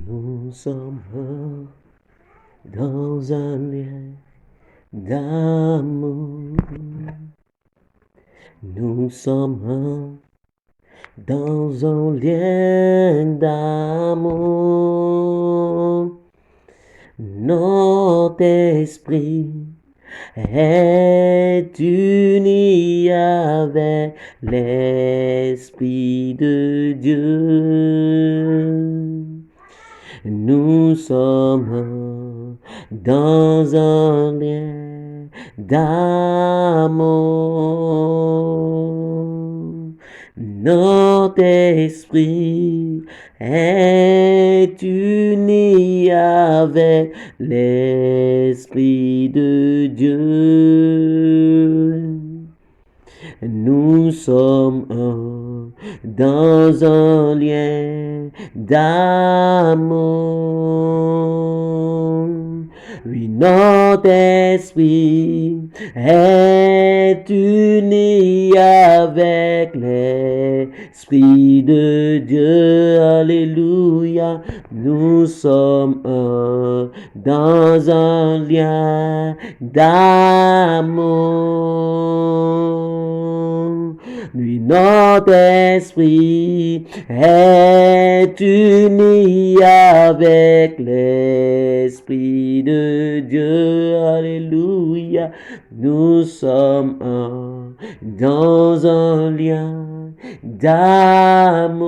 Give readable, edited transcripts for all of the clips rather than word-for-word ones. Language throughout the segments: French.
Nous sommes un dans un lien d'amour. Nous sommes un dans un lien d'amour. Notre esprit est uni avec l'Esprit de Dieu. Nous sommes dans un lien d'amour. Notre esprit est uni avec l'Esprit de Dieu. Nous sommes un dans un lien d'amour. Oui, notre esprit est uni avec l'Esprit de Dieu. Alléluia. Nous sommes un dans un lien d'amour. Oui, notre esprit est uni avec l'Esprit de Dieu. Alléluia. Nous sommes un dans un lien d'amour.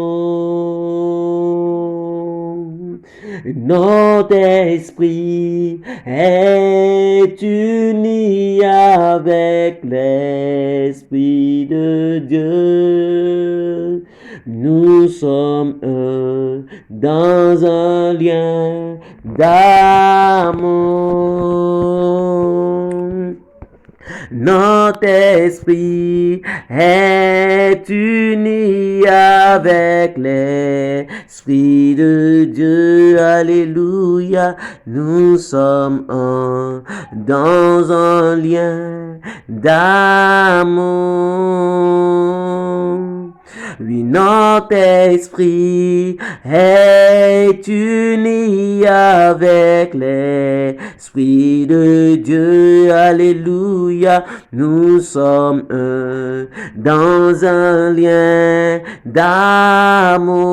Notre esprit est uni avec l'Esprit de Dieu. Nous sommes un dans un lien d'amour. Notre esprit est uni avec l'Esprit de Dieu. Alléluia. Nous sommes un dans un lien d'amour. Oui, notre esprit est uni avec l'Esprit de Dieu. Alléluia. Nous sommes un dans un lien d'amour.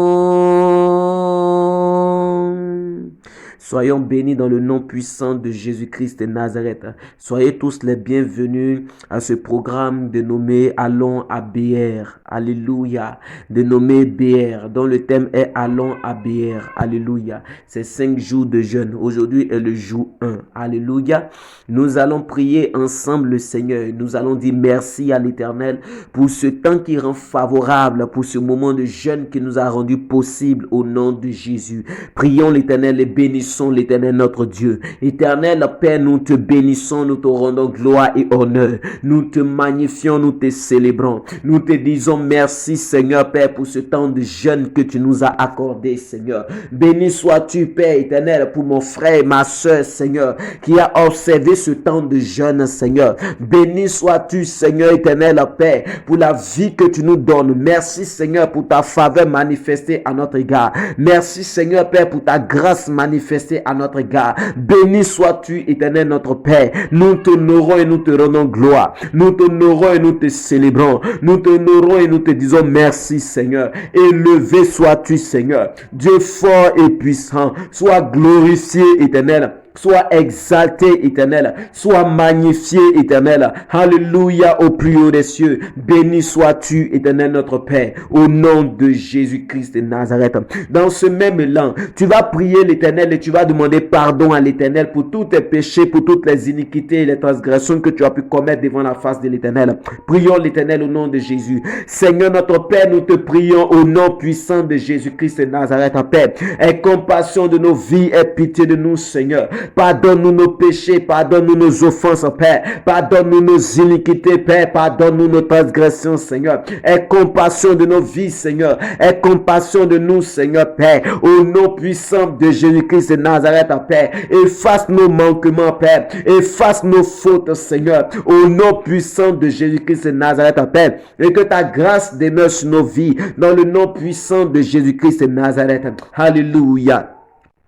Soyons bénis dans le nom puissant de Jésus-Christ de Nazareth. Soyez tous les bienvenus à ce programme dénommé Allons à BR. Alléluia. Dénommé BR, dont le thème est Allons à BR. Alléluia. C'est 5 jours de jeûne. Aujourd'hui est le jour 1. Alléluia. Nous allons prier ensemble le Seigneur. Nous allons dire merci à l'Éternel pour ce temps qui rend favorable, pour ce moment de jeûne qui nous a rendu possible au nom de Jésus. Prions l'Éternel et bénissons l'Éternel notre Dieu. Éternel Père, nous te bénissons, nous te rendons gloire et honneur. Nous te magnifions, nous te célébrons. Nous te disons merci Seigneur Père pour ce temps de jeûne que tu nous as accordé Seigneur. Béni sois-tu Père éternel pour mon frère et ma soeur Seigneur qui a observé ce temps de jeûne Seigneur. Béni sois-tu Seigneur éternel Père pour la vie que tu nous donnes. Merci Seigneur pour ta faveur manifestée à notre égard. Merci Seigneur Père pour ta grâce manifestée à notre égard. Béni sois-tu éternel notre Père. Nous t'honorons et nous te rendons gloire. Nous t'honorons et nous te célébrons. Nous t'honorons et nous te disons merci Seigneur. Élevé sois-tu Seigneur. Dieu fort et puissant. Sois glorifié éternel. Sois exalté, éternel. Sois magnifié, éternel. Alléluia au plus haut des cieux. Béni sois-tu, éternel notre Père. Au nom de Jésus-Christ de Nazareth. Dans ce même élan, tu vas prier l'éternel et tu vas demander pardon à l'éternel pour tous tes péchés, pour toutes les iniquités et les transgressions que tu as pu commettre devant la face de l'éternel. Prions l'éternel au nom de Jésus. Seigneur notre Père, nous te prions au nom puissant de Jésus-Christ de Nazareth, Père. Aie compassion de nos vies, aie pitié de nous, Seigneur. Pardonne-nous nos péchés, pardonne-nous nos offenses, Père. Pardonne-nous nos iniquités, Père. Pardonne-nous nos transgressions, Seigneur. Aie compassion de nos vies, Seigneur. Aie compassion de nous, Seigneur, Père. Au nom puissant de Jésus-Christ de Nazareth, Père. Efface nos manquements, Père. Efface nos fautes, Seigneur. Au nom puissant de Jésus-Christ de Nazareth, Père. Et que ta grâce demeure sur nos vies. Dans le nom puissant de Jésus-Christ de Nazareth. Alléluia.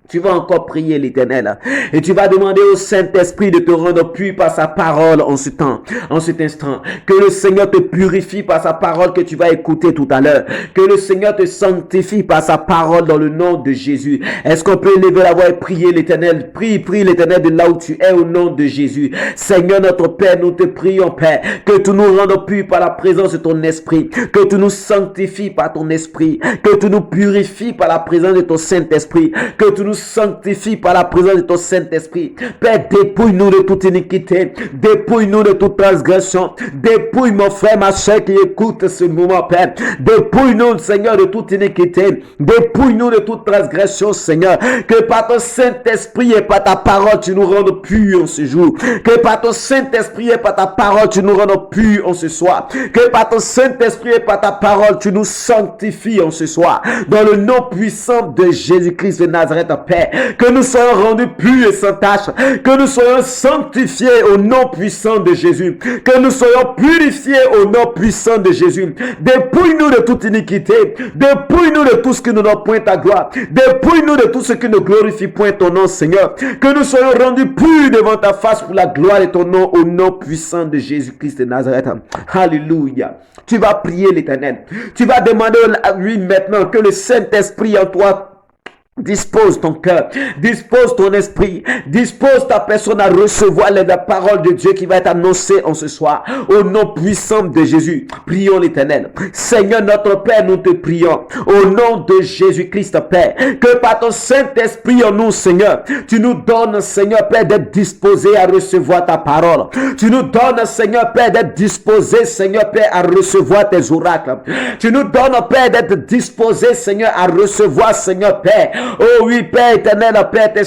Tu vas encore prier l'Éternel et tu vas demander au Saint-Esprit de te rendre pur par sa parole en ce temps, en cet instant. Que le Seigneur te purifie par sa parole que tu vas écouter tout à l'heure. Que le Seigneur te sanctifie par sa parole dans le nom de Jésus. Est-ce qu'on peut lever la voix et prier l'Éternel? Prie l'Éternel de là où tu es au nom de Jésus. Seigneur notre Père, nous te prions Père, que tu nous rendes purs par la présence de ton Esprit, que tu nous sanctifies par ton Esprit, que tu nous purifies par la présence de ton Saint-Esprit, que tu nous sanctifie par la présence de ton Saint-Esprit. Père, dépouille-nous de toute iniquité, dépouille-nous de toute transgression, dépouille mon frère, ma soeur qui écoute ce moment, Père. Dépouille-nous, Seigneur, de toute iniquité, dépouille-nous de toute transgression, Seigneur. Que par ton Saint-Esprit et par ta parole, tu nous rendes purs en ce jour. Que par ton Saint-Esprit et par ta parole, tu nous rendes purs en ce soir. Que par ton Saint-Esprit et par ta parole, tu nous sanctifies en ce soir. Dans le nom puissant de Jésus-Christ de Nazareth, Père, que nous soyons rendus purs et sans tache, que nous soyons sanctifiés au nom puissant de Jésus, que nous soyons purifiés au nom puissant de Jésus. Dépouille-nous de toute iniquité, dépouille-nous de tout ce qui ne donne point ta gloire, dépouille-nous de tout ce qui ne glorifie point ton nom, Seigneur, que nous soyons rendus purs devant ta face pour la gloire de ton nom, au nom puissant de Jésus-Christ de Nazareth. Alléluia. Tu vas prier l'Éternel, tu vas demander à lui maintenant que le Saint-Esprit en toi dispose ton cœur, dispose ton esprit, dispose ta personne à recevoir la parole de Dieu qui va être annoncée en ce soir. Au nom puissant de Jésus, prions l'Éternel. Seigneur notre Père, nous te prions. Au nom de Jésus-Christ, Père, que par ton Saint-Esprit en nous, Seigneur, tu nous donnes, Seigneur Père, d'être disposés à recevoir ta parole. Tu nous donnes, Seigneur Père, d'être disposés, Seigneur Père, à recevoir tes oracles. Tu nous donnes, Père, d'être disposés, Seigneur, à recevoir, Seigneur Père, oh oui, Père éternel, Père, ta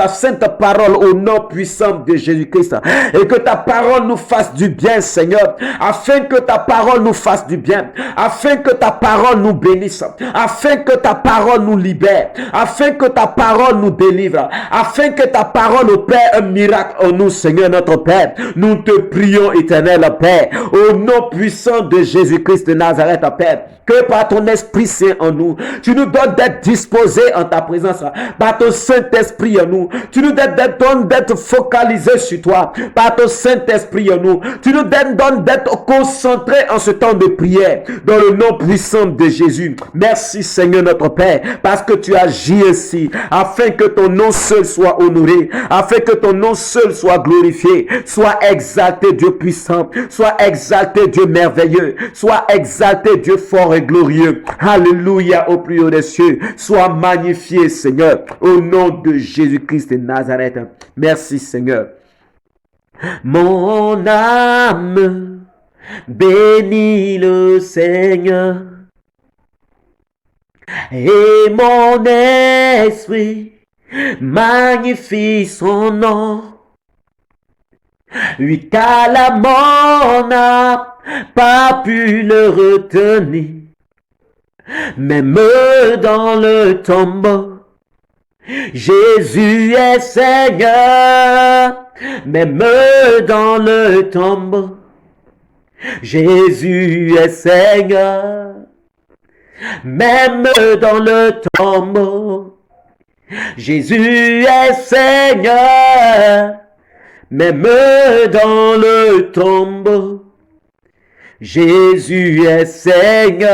sainte parole au nom puissant de Jésus-Christ. Et que ta parole nous fasse du bien, Seigneur. Afin que ta parole nous fasse du bien. Afin que ta parole nous bénisse. Afin que ta parole nous libère. Afin que ta parole nous délivre. Afin que ta parole opère un miracle en nous, Seigneur notre Père. Nous te prions, éternel Père. Au nom puissant de Jésus-Christ de Nazareth, Père. Que par ton Esprit Saint en nous, tu nous donnes d'être disposés en ta présence, par ton Saint-Esprit en nous, tu nous donnes d'être focalisés sur toi, par ton Saint-Esprit en nous, tu nous donnes d'être concentrés en ce temps de prière, dans le nom puissant de Jésus. Merci Seigneur notre Père, parce que tu agis ainsi, afin que ton nom seul soit honoré, afin que ton nom seul soit glorifié, soit exalté Dieu puissant, soit exalté Dieu merveilleux, soit exalté Dieu fort et glorieux. Alléluia au plus haut des cieux. Sois magnifié, Seigneur, au nom de Jésus-Christ de Nazareth. Merci, Seigneur. Mon âme bénit le Seigneur et mon esprit magnifie son nom. Oui, car la mort n'a pas pu le retenir. Même dans le tombeau, Jésus est Seigneur. Même dans le tombeau, Jésus est Seigneur. Même dans le tombeau, Jésus est Seigneur. Même dans le tombeau, Jésus est Seigneur.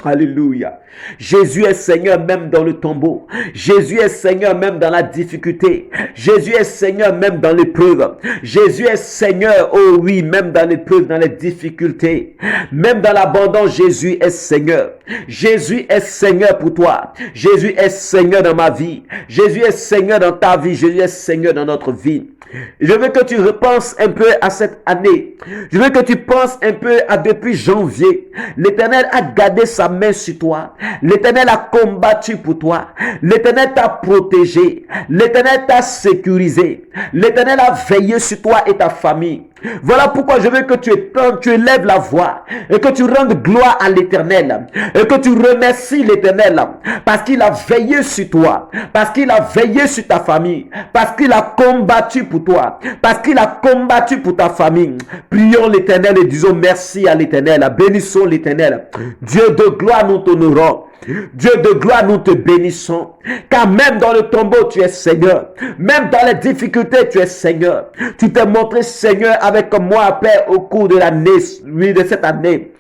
Alléluia. Jésus est Seigneur même dans le tombeau. Jésus est Seigneur même dans la difficulté. Jésus est Seigneur même dans l'épreuve. Jésus est Seigneur, oh oui, même dans l'épreuve, dans les difficultés. Même dans l'abandon, Jésus est Seigneur. Jésus est Seigneur pour toi. Jésus est Seigneur dans ma vie. Jésus est Seigneur dans ta vie. Jésus est Seigneur dans notre vie. Je veux que tu repenses un peu à cette année. Je veux que tu penses un peu à depuis janvier. L'Éternel a gardé sa main sur toi. L'Éternel a combattu pour toi. L'Éternel t'a protégé. L'Éternel t'a sécurisé. L'Éternel a veillé sur toi et ta famille. Voilà pourquoi je veux que tu élèves la voix et que tu rendes gloire à l'Éternel et que tu remercies l'Éternel parce qu'il a veillé sur toi, parce qu'il a veillé sur ta famille, parce qu'il a combattu pour toi, parce qu'il a combattu pour ta famille. Prions l'Éternel et disons merci à l'Éternel. Bénissons l'Éternel. Dieu de gloire, nous t'honorons. Dieu de gloire, nous te bénissons. Car même dans le tombeau, tu es Seigneur. Même dans les difficultés, tu es Seigneur. Tu t'es montré Seigneur avec moi, Père, au cours de l'année, oui, de cette année.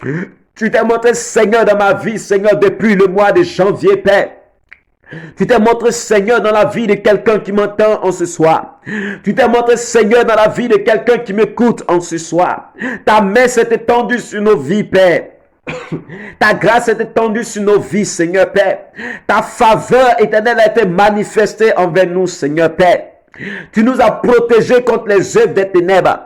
Tu t'es montré Seigneur dans ma vie, Seigneur, depuis le mois de janvier, Père. Tu t'es montré Seigneur dans la vie de quelqu'un qui m'entend en ce soir. Tu t'es montré Seigneur dans la vie de quelqu'un qui m'écoute en ce soir. Ta main s'est étendue sur nos vies, Père. Ta grâce est étendue sur nos vies, Seigneur Père. Ta faveur éternelle a été manifestée envers nous, Seigneur Père. Tu nous as protégés contre les œuvres des ténèbres.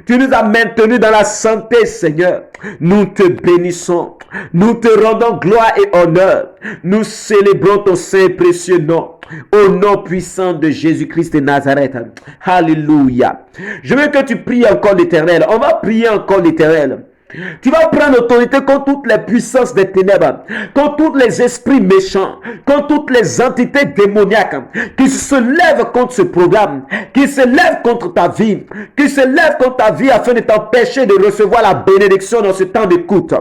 Tu nous as maintenus dans la santé, Seigneur. Nous te bénissons. Nous te rendons gloire et honneur. Nous célébrons ton saint et précieux nom. Au nom puissant de Jésus-Christ de Nazareth. Alléluia. Je veux que tu pries encore l'Éternel. On va prier encore l'Éternel. Tu vas prendre autorité contre toutes les puissances des ténèbres, contre tous les esprits méchants, contre toutes les entités démoniaques qui se lèvent contre ce programme, qui se lèvent contre ta vie, qui se lèvent contre ta vie afin de t'empêcher de recevoir la bénédiction dans ce temps d'écoute.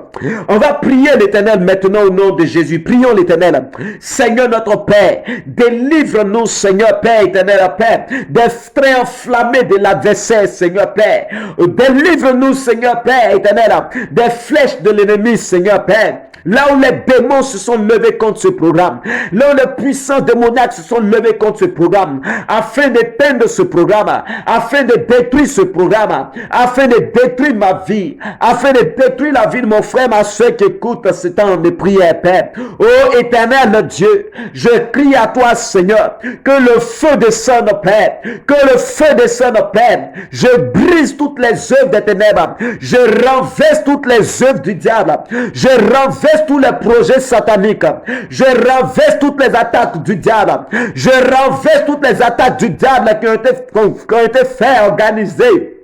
On va prier l'Éternel maintenant au nom de Jésus. Prions l'Éternel. Seigneur notre Père, délivre-nous, Seigneur Père éternel, Père, des traits enflammés de l'adversaire, Seigneur Père. Délivre-nous, Seigneur Père éternel, des flèches de l'ennemi, Seigneur Père. Là où les démons se sont levés contre ce programme, là où les puissants démoniaques se sont levés contre ce programme, afin d'éteindre ce programme, afin de détruire ce programme, afin de détruire ma vie, afin de détruire la vie de mon frère, ma soeur qui écoute ce temps de prière, Père. Ô éternel Dieu, je crie à toi, Seigneur, que le feu descende, Père, que le feu descende, Père. Je brise toutes les œuvres des ténèbres, je renverse toutes les œuvres du diable, je renverse tous les projets sataniques, je renverse toutes les attaques du diable, je renverse toutes les attaques du diable qui ont été faites, organisées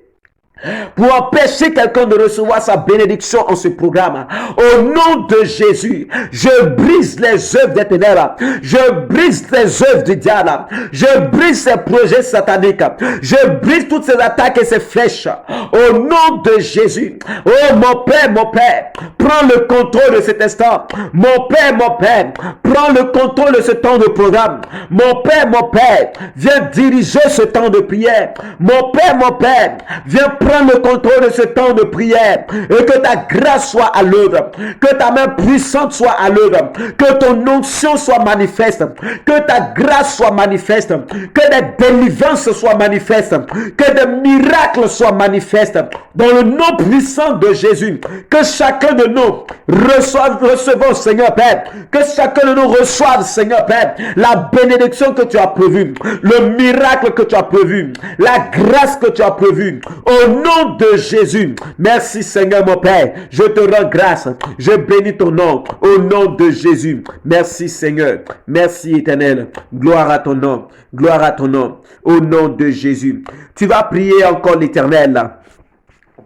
pour empêcher quelqu'un de recevoir sa bénédiction en ce programme. Au nom de Jésus, je brise les œuvres des ténèbres, je brise les œuvres du diable, je brise ses projets sataniques, je brise toutes ces attaques et ces flèches. Au nom de Jésus, oh mon Père, prends le contrôle de cet instant. Mon Père, prends le contrôle de ce temps de programme. Mon Père, viens diriger ce temps de prière. Mon Père, viens prendre le contrôle de ce temps de prière et que ta grâce soit à l'œuvre, que ta main puissante soit à l'œuvre, que ton onction soit manifeste, que ta grâce soit manifeste, que des délivrances soient manifestes, que des miracles soient manifestes dans le nom puissant de Jésus. Que chacun de nous recevons, Seigneur Père, que chacun de nous reçoive, Seigneur Père, la bénédiction que tu as prévue, le miracle que tu as prévu, la grâce que tu as prévue. Au nom de Jésus, merci Seigneur mon Père, je te rends grâce, je bénis ton nom, au nom de Jésus. Merci Seigneur, merci éternel, gloire à ton nom, au nom de Jésus. Tu vas prier encore l'Éternel.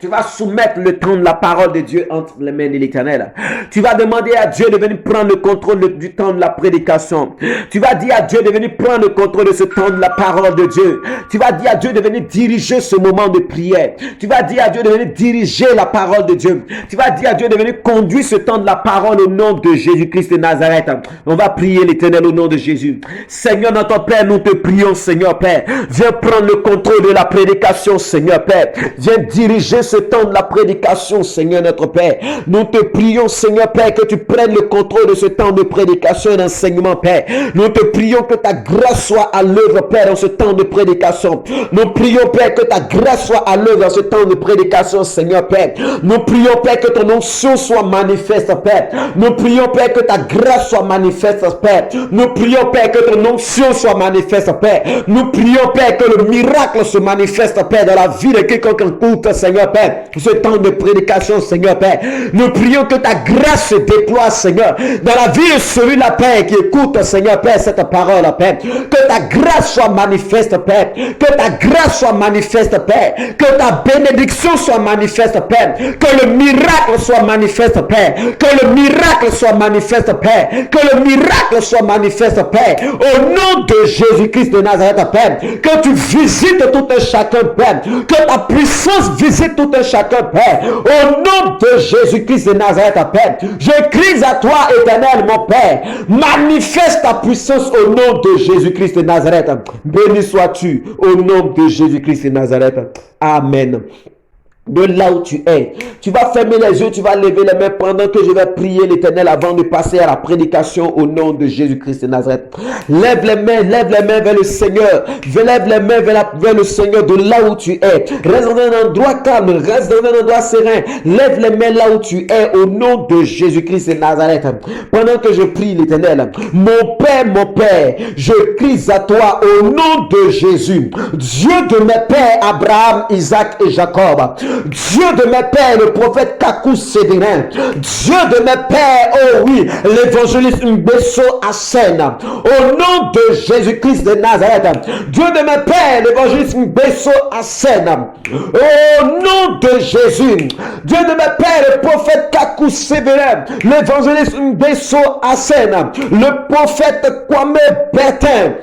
Tu vas soumettre le temps de la parole de Dieu entre les mains de l'Éternel. Tu vas demander à Dieu de venir prendre le contrôle du temps de la prédication. Tu vas dire à Dieu de venir prendre le contrôle de ce temps de la parole de Dieu. Tu vas dire à Dieu de venir diriger ce moment de prière. Tu vas dire à Dieu de venir diriger la parole de Dieu. Tu vas dire à Dieu de venir conduire ce temps de la parole au nom de Jésus-Christ de Nazareth. On va prier l'Éternel au nom de Jésus. Seigneur notre Père, nous te prions, Seigneur Père. Viens prendre le contrôle de la prédication, Seigneur Père. Viens diriger ce temps de la prédication, Seigneur notre Père. Nous te prions, Seigneur Père, que tu prennes le contrôle de ce temps de prédication et d'enseignement, Père. Nous te prions que ta grâce soit à l'œuvre, Père, dans ce temps de prédication. Nous prions, Père, que ta grâce soit à l'œuvre dans ce temps de prédication, Seigneur Père. Nous prions, Père, que ton onction soit manifeste, Père. Nous prions, Père, que ta grâce soit manifeste, Père. Nous prions, Père, que ton onction soit manifeste, Père. Nous prions, Père, que le miracle se manifeste, Père, dans la vie de quiconque écoute, Seigneur Père. Ce temps de prédication, Seigneur Père. Nous prions que ta grâce se déploie, Seigneur, dans la vie de celui-là, Père, qui écoute, Seigneur Père, cette parole, Père. Que ta grâce soit manifeste, Père. Que ta grâce soit manifeste, Père. Que ta bénédiction soit manifeste, Père. Que le miracle soit manifeste, Père. Que le miracle soit manifeste, Père. Que le miracle soit manifeste, Père. Au nom de Jésus-Christ de Nazareth, Père. Que tu visites tout un chacun, Père. Que ta puissance visite tout tout un chacun, Père. Au nom de Jésus-Christ de Nazareth, Père, je crie à toi, Éternel, mon Père. Manifeste ta puissance au nom de Jésus-Christ de Nazareth. Béni sois-tu au nom de Jésus-Christ de Nazareth. Amen. De là où tu es, tu vas fermer les yeux, tu vas lever les mains pendant que je vais prier l'Éternel avant de passer à la prédication au nom de Jésus-Christ de Nazareth. Lève les mains vers le Seigneur. Lève les mains vers le Seigneur de là où tu es. Reste dans un endroit calme, reste dans un endroit serein. Lève les mains là où tu es au nom de Jésus-Christ de Nazareth. Pendant que je prie l'Éternel, mon Père, je crie à toi au nom de Jésus, Dieu de mes pères Abraham, Isaac et Jacob. Dieu de mes pères, le prophète Kakou Sédérin. Dieu de mes pères, oh oui, l'évangéliste Mbesso Asen. Au nom de Jésus-Christ de Nazareth. Dieu de mes pères, l'évangéliste Mbesso Asen. Au nom de Jésus. Dieu de mes pères, le prophète Kakou Sédérin. L'évangéliste Mbesso Asen. Le prophète Kwame Bertin.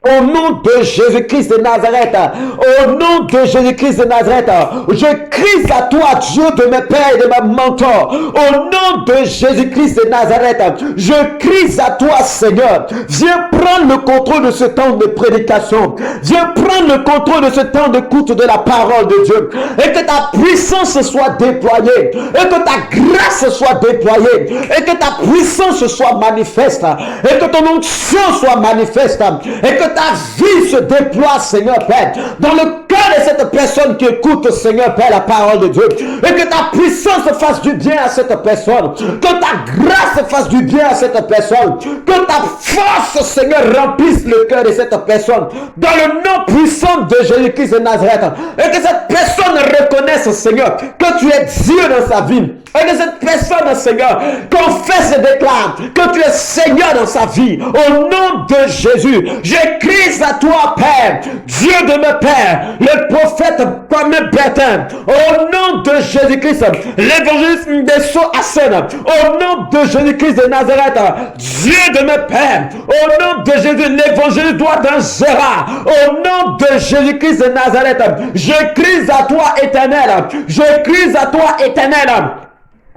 Au nom de Jésus-Christ de Nazareth, au nom de Jésus-Christ de Nazareth, je crie à toi, Dieu de mes pères et de mes mentors. Au nom de Jésus-Christ de Nazareth, je crie à toi, Seigneur. Viens prendre le contrôle de ce temps de prédication. Viens prendre le contrôle de ce temps d'écoute de la parole de Dieu. Et que ta puissance soit déployée. Et que ta grâce soit déployée. Et que ta puissance soit manifeste. Et que ton onction soit manifeste. Et que ta vie se déploie, Seigneur Père, dans le cœur de cette personne qui écoute, Seigneur Père, la parole de Dieu. Et que ta puissance fasse du bien à cette personne. Que ta grâce fasse du bien à cette personne. Que ta force, Seigneur, remplisse le cœur de cette personne. Dans le nom puissant de Jésus-Christ de Nazareth. Et que cette personne reconnaisse, Seigneur, que tu es Dieu dans sa vie. Et que cette personne, Seigneur, confesse et déclare que tu es Seigneur dans sa vie. Au nom de Jésus, j'écris à toi, Père, Dieu de mes pères, le prophète Kwame Bertin. Au nom de Jésus-Christ, l'évangéliste Mbesso Asen. Au nom de Jésus-Christ de Nazareth, Dieu de mes pères. Au nom de Jésus, l'évangéliste Douartin Gérard. Au nom de Jésus-Christ de Nazareth, je crie à toi, Éternel. Je crie à toi, Éternel.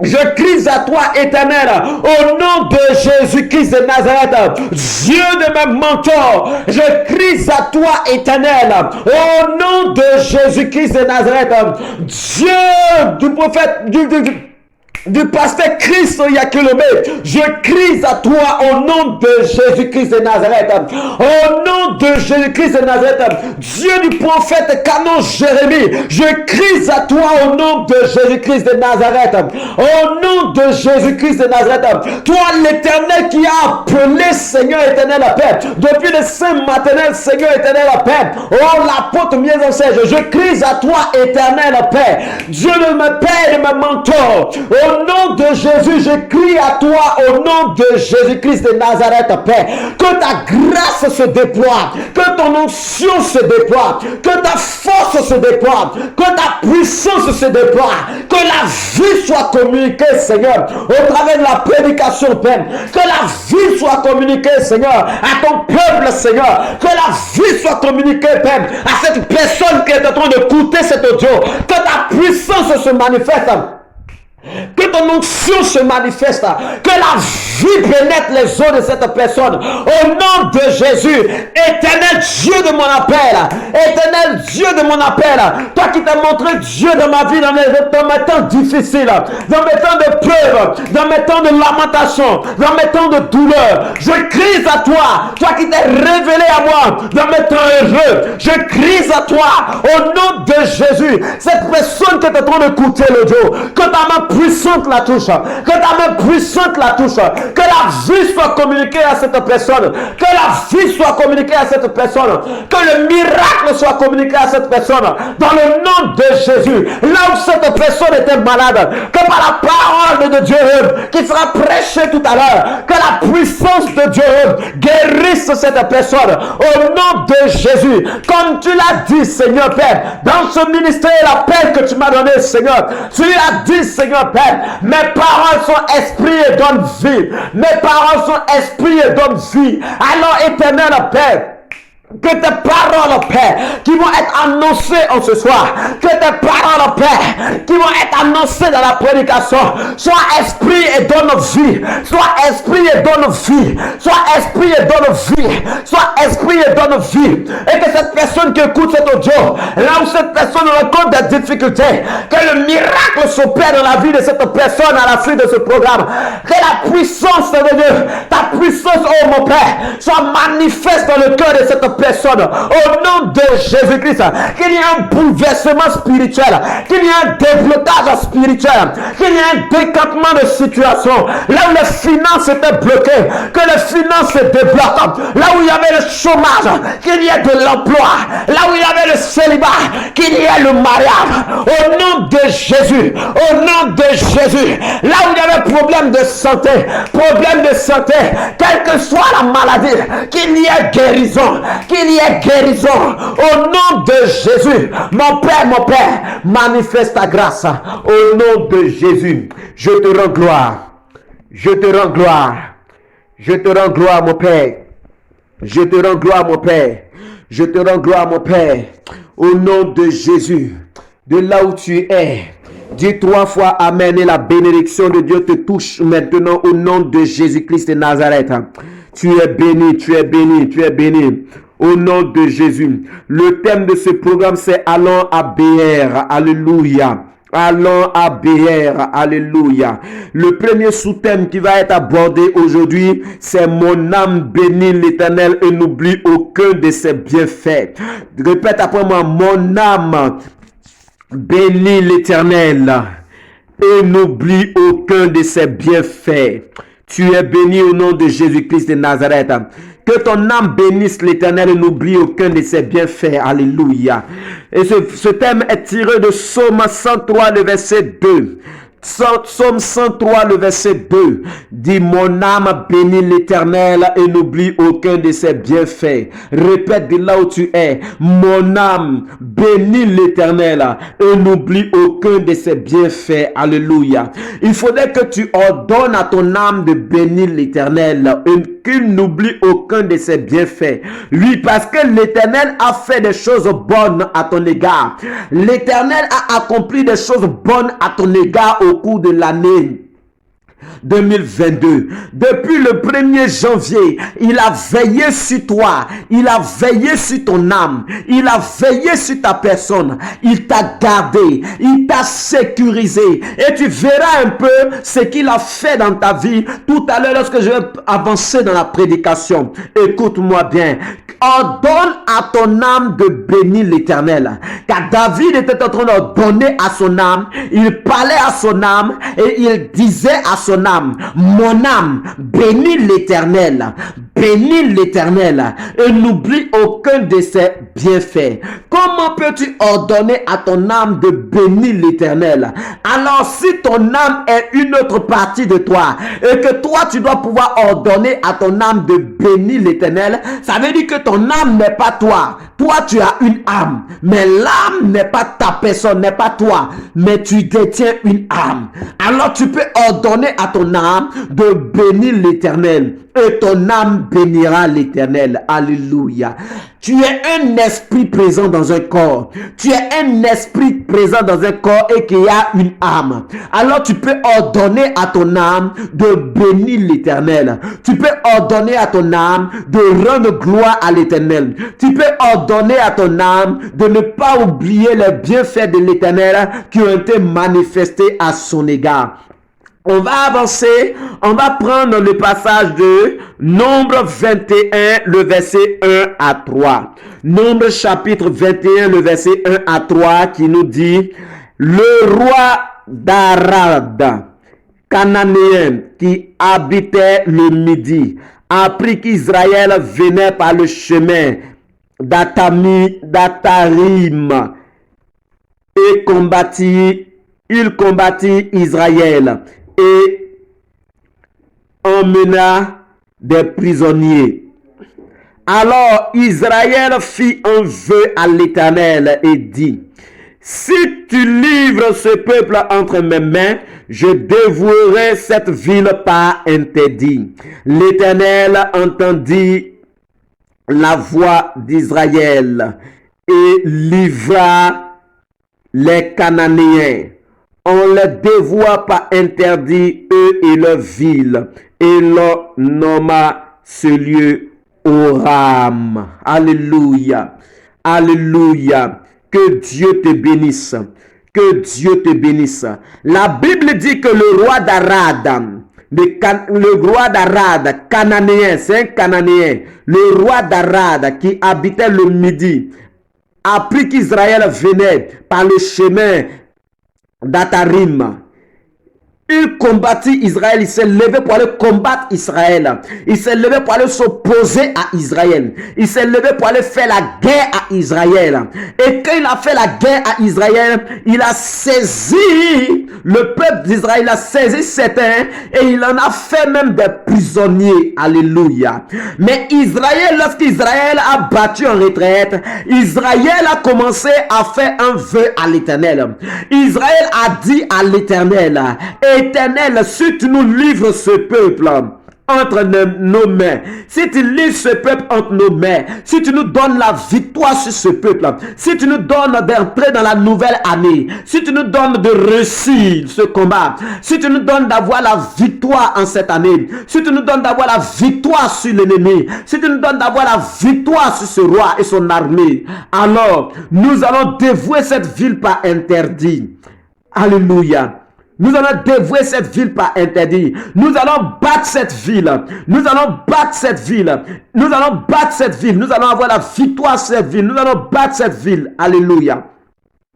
Je crie à toi, Éternel, au nom de Jésus-Christ de Nazareth, Dieu de mes mentors. Je crie à toi, Éternel, au nom de Jésus-Christ de Nazareth, Dieu du prophète, du pasteur Christ Yakulomé, je crie à toi au nom de Jésus-Christ de Nazareth. Au nom de Jésus-Christ de Nazareth, Dieu du prophète Canon Jérémie, je crie à toi au nom de Jésus-Christ de Nazareth. Au nom de Jésus-Christ de Nazareth, toi l'Éternel qui a appelé Seigneur éternel la paix, depuis le sein maternel Seigneur éternel la paix, oh l'apôtre mes ancêtres, je crie à toi éternel la paix, Dieu de mes pères et de mes mentors. Au nom de Jésus, je crie à toi au nom de Jésus-Christ de Nazareth, Père, que ta grâce se déploie, que ton onction se déploie, que ta force se déploie, que ta puissance se déploie, que la vie soit communiquée, Seigneur, au travers de la prédication, Père, que la vie soit communiquée, Seigneur, à ton peuple, Seigneur, que la vie soit communiquée, Père, à cette personne qui est en train d'écouter cet audio, que ta puissance se manifeste. Que ton onction se manifeste, que la vie pénètre les os de cette personne. Au nom de Jésus, éternel Dieu de mon appel, éternel Dieu de mon appel, toi qui t'as montré Dieu dans ma vie, dans mes temps difficiles, dans mes temps de preuve, dans mes temps de lamentation, dans mes temps de douleur, je crie à toi, toi qui t'es révélé à moi dans mes temps heureux, je crie à toi au nom de Jésus, cette personne qui est en train d'écouter l'audio, que ta main puissante la touche, que ta main puissante la touche, que la vie soit communiquée à cette personne, que la vie soit communiquée à cette personne, que le miracle soit communiqué à cette personne, dans le nom de Jésus, là où cette personne était malade, que par la parole de Dieu qui sera prêchée tout à l'heure, que la puissance de Dieu guérisse cette personne, au nom de Jésus, comme tu l'as dit, Seigneur Père, dans ce ministère, l'appel que tu m'as donné, Seigneur, tu as dit, Seigneur Père, mes paroles sont esprit et donnent vie. Mes paroles sont esprit et donnent vie. Alors, éternel Père, Que tes paroles, Père, qui vont être annoncées en ce soir, que tes paroles, Père, qui vont être annoncées dans la prédication, sois esprit et donne vie, sois esprit et donne vie, sois esprit et donne vie, sois esprit et donne vie. Et que cette personne qui écoute cet audio, là où cette personne rencontre des difficultés, que le miracle s'opère dans la vie de cette personne à la suite de ce programme, que la puissance de Dieu, ta puissance, oh mon Père, soit manifeste dans le cœur de cette personne, au nom de Jésus-Christ, qu'il y ait un bouleversement spirituel, qu'il y ait un déblocage spirituel, qu'il y ait un décantement de situation, là où les finances étaient bloquées, que les finances se débloquent, là où il y avait le chômage, qu'il y ait de l'emploi, là où il y avait le célibat, qu'il y ait le mariage, au nom de Jésus, au nom de Jésus, là où il y avait problème de santé, quelle que soit la maladie, qu'il y ait guérison, qu'il y ait guérison, au nom de Jésus. Mon Père, manifeste ta grâce, au nom de Jésus. Je te rends gloire, je te rends gloire, je te rends gloire, mon Père, je te rends gloire, mon Père, je te rends gloire, mon Père, au nom de Jésus. De là où tu es, dis 3 fois Amen et la bénédiction de Dieu te touche maintenant au nom de Jésus-Christ de Nazareth. Tu es béni, tu es béni, tu es béni. Au nom de Jésus. Le thème de ce programme, c'est Allons à BR. Alléluia. Allons à BR. Alléluia. Le premier sous-thème qui va être abordé aujourd'hui, c'est mon âme bénit l'Éternel et n'oublie aucun de ses bienfaits. Répète après moi, mon âme bénit l'Éternel et n'oublie aucun de ses bienfaits. Tu es béni au nom de Jésus-Christ de Nazareth. Que ton âme bénisse l'Éternel et n'oublie aucun de ses bienfaits. Alléluia. Et ce thème est tiré de Psaume 103, le verset 2. Psaume 103, le verset 2, dit mon âme bénit l'Éternel et n'oublie aucun de ses bienfaits. Répète de là où tu es, mon âme bénit l'Éternel et n'oublie aucun de ses bienfaits. Alléluia. Il faudrait que tu ordonnes à ton âme de bénir l'Éternel et qu'il n'oublie aucun de ses bienfaits. Oui, parce que l'Éternel a fait des choses bonnes à ton égard. L'Éternel a accompli des choses bonnes à ton égard au cours de l'année 2022. Depuis le 1er janvier, il a veillé sur toi, il a veillé sur ton âme, il a veillé sur ta personne, il t'a gardé, il t'a sécurisé et tu verras un peu ce qu'il a fait dans ta vie tout à l'heure lorsque je vais avancer dans la prédication. Écoute-moi bien. Ordonne à ton âme de bénir l'Éternel. Car David était en train d'ordonner à son âme, il parlait à son âme et il disait à son âme, mon âme, bénis l'Éternel, bénis l'Éternel et n'oublie aucun de ses bienfaits. Comment peux-tu ordonner à ton âme de bénir l'Éternel? Alors si ton âme est une autre partie de toi et que toi tu dois pouvoir ordonner à ton âme de bénir l'Éternel, ça veut dire que ton âme n'est pas toi. Toi tu as une âme, mais l'âme n'est pas ta personne, n'est pas toi, mais tu détiens une âme. Alors tu peux ordonner à ton âme de bénir l'Éternel et ton âme bénira l'Éternel. Alléluia. Tu es un esprit présent dans un corps. Tu es un esprit présent dans un corps et qui a une âme. Alors tu peux ordonner à ton âme de bénir l'Éternel. Tu peux ordonner à ton âme de rendre gloire à l'Éternel. Tu peux ordonner à ton âme de ne pas oublier les bienfaits de l'Éternel qui ont été manifestés à son égard. On va avancer, on va prendre le passage de Nombre 21, le verset 1 à 3. Nombre chapitre 21, le verset 1 à 3 qui nous dit, le roi d'Arad, cananéen qui habitait le Midi, apprit qu'Israël venait par le chemin d'Atarim et il combattit Israël et emmena des prisonniers. Alors Israël fit un vœu à l'Éternel et dit, si tu livres ce peuple entre mes mains, je dévouerai cette ville par interdit. L'Éternel entendit la voie d'Israël et livra les Cananéens. On les dévoua par interdit, eux et leurs villes, et l'on nomma ce lieu Oram. Alléluia. Alléluia. Que Dieu te bénisse. Que Dieu te bénisse. La Bible dit que le roi d'Arad, le roi d'Arad, cananéen, c'est un cananéen, le roi d'Arad qui habitait le Midi, apprit qu'Israël venait par le chemin d'Atarim. Il combattit Israël, il s'est levé pour aller combattre Israël. Il s'est levé pour aller s'opposer à Israël. Il s'est levé pour aller faire la guerre à Israël. Et quand il a fait la guerre à Israël, il a saisi le peuple d'Israël, il a saisi certains et il en a fait même des prisonniers. Alléluia. Mais Israël, lorsqu'Israël a battu en retraite, Israël a commencé à faire un vœu à l'Éternel. Israël a dit à l'Éternel, Éternel, si tu nous livres ce peuple entre nos mains, si tu livres ce peuple entre nos mains, si tu nous donnes la victoire sur ce peuple, si tu nous donnes d'entrer dans la nouvelle année, si tu nous donnes de réussir ce combat, si tu nous donnes d'avoir la victoire en cette année, si tu nous donnes d'avoir la victoire sur l'ennemi, si tu nous donnes d'avoir la victoire sur ce roi et son armée, alors nous allons dévouer cette ville par interdit. Alléluia. Nous allons dévouer cette ville par interdit. Nous allons battre cette ville. Nous allons battre cette ville. Nous allons battre cette ville. Nous allons avoir la victoire sur cette ville. Nous allons battre cette ville. Alléluia.